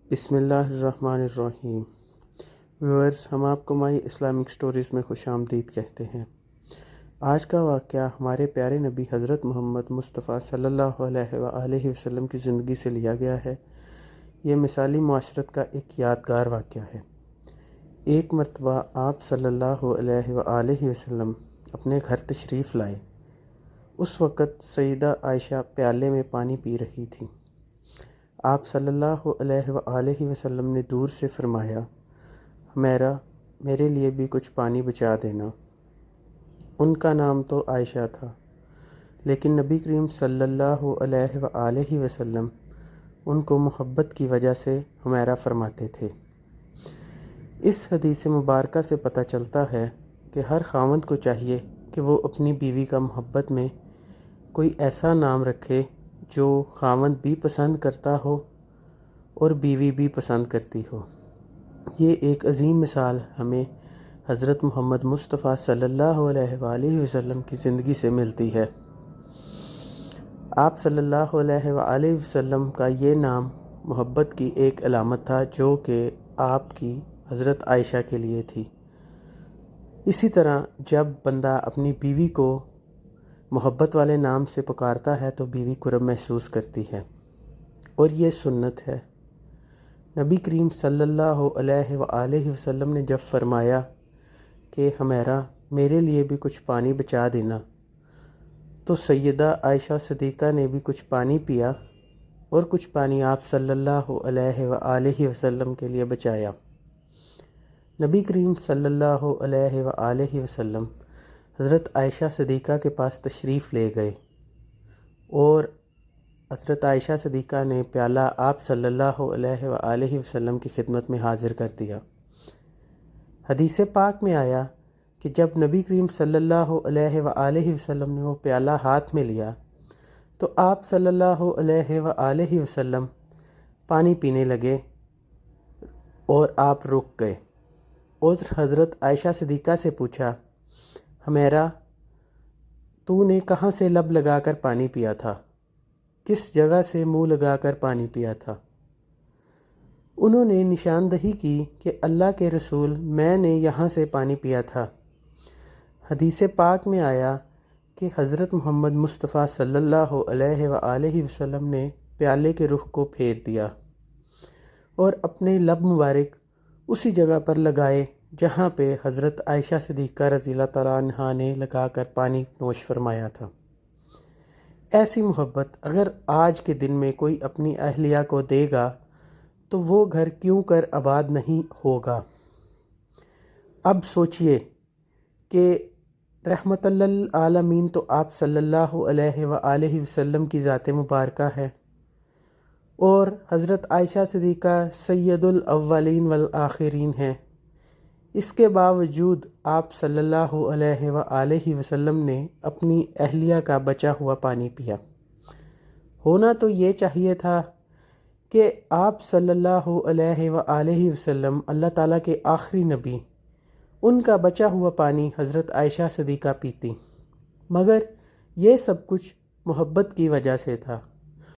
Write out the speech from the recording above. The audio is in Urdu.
بسم اللہ الرحمن الرحیم۔ ویورز، ہم آپ کو مائی اسلامک سٹوریز میں خوش آمدید کہتے ہیں۔ آج کا واقعہ ہمارے پیارے نبی حضرت محمد مصطفیٰ صلی اللہ علیہ وآلہ وسلم کی زندگی سے لیا گیا ہے۔ یہ مثالی معاشرت کا ایک یادگار واقعہ ہے۔ ایک مرتبہ آپ صلی اللہ علیہ وآلہ وسلم اپنے گھر تشریف لائے۔ اس وقت سیدہ عائشہ پیالے میں پانی پی رہی تھیں۔ آپ صلی اللہ علیہ وآلہ وسلم نے دور سے فرمایا، میرے لیے بھی کچھ پانی بچا دینا۔ ان کا نام تو عائشہ تھا، لیکن نبی کریم صلی اللہ علیہ وآلہ وسلم ان کو محبت کی وجہ سے حمیرہ فرماتے تھے۔ اس حدیث مبارکہ سے پتہ چلتا ہے کہ ہر خاوند کو چاہیے کہ وہ اپنی بیوی کا محبت میں کوئی ایسا نام رکھے جو خاوند بھی پسند کرتا ہو اور بیوی بھی پسند کرتی ہو۔ یہ ایک عظیم مثال ہمیں حضرت محمد مصطفیٰ صلی اللہ علیہ وآلہ وسلم کی زندگی سے ملتی ہے۔ آپ صلی اللہ علیہ وآلہ وسلم کا یہ نام محبت کی ایک علامت تھا جو کہ آپ کی حضرت عائشہ کے لیے تھی۔ اسی طرح جب بندہ اپنی بیوی کو محبت والے نام سے پکارتا ہے تو بیوی قرب محسوس کرتی ہے، اور یہ سنت ہے۔ نبی کریم صلی اللہ علیہ وآلہ وسلم نے جب فرمایا کہ حمیرہ میرے لیے بھی کچھ پانی بچا دینا، تو سیدہ عائشہ صدیقہ نے بھی کچھ پانی پیا اور کچھ پانی آپ صلی اللہ علیہ وآلہ وسلم کے لیے بچایا۔ نبی کریم صلی اللہ علیہ وآلہ وسلم حضرت عائشہ صدیقہ کے پاس تشریف لے گئے اور حضرت عائشہ صدیقہ نے پیالہ آپ صلی اللہ علیہ وآلہ وسلم کی خدمت میں حاضر کر دیا۔ حدیث پاک میں آیا کہ جب نبی کریم صلی اللہ علیہ وآلہ وسلم نے وہ پیالہ ہاتھ میں لیا تو آپ صلی اللہ علیہ وآلہ وسلم پانی پینے لگے اور آپ رک گئے اور حضرت عائشہ صدیقہ سے پوچھا، حمیرہ تو نے کہاں سے لب لگا کر پانی پیا تھا؟ کس جگہ سے منہ لگا کر پانی پیا تھا؟ انہوں نے نشاندہی کی کہ اللہ کے رسول، میں نے یہاں سے پانی پیا تھا۔ حدیث پاک میں آیا کہ حضرت محمد مصطفیٰ صلی اللہ علیہ وآلہ وسلم نے پیالے کے رخ کو پھیر دیا اور اپنے لب مبارک اسی جگہ پر لگائے جہاں پہ حضرت عائشہ صدیقہ رضی اللہ تعالیٰ عنہا نے لگا کر پانی نوش فرمایا تھا۔ ایسی محبت اگر آج کے دن میں کوئی اپنی اہلیہ کو دے گا تو وہ گھر کیوں کر آباد نہیں ہوگا۔ اب سوچئے کہ رحمت للعالمین تو آپ صلی اللہ علیہ وآلہ وسلم کی ذات مبارکہ ہے، اور حضرت عائشہ صدیقہ سید الاولین والآخرین ہیں۔ اس کے باوجود آپ صلی اللہ علیہ وآلہ وسلم نے اپنی اہلیہ کا بچا ہوا پانی پیا۔ ہونا تو یہ چاہیے تھا کہ آپ صلی اللہ علیہ وآلہ وسلم اللہ تعالیٰ کے آخری نبی، ان کا بچا ہوا پانی حضرت عائشہ صدیقہ پیتی، مگر یہ سب کچھ محبت کی وجہ سے تھا۔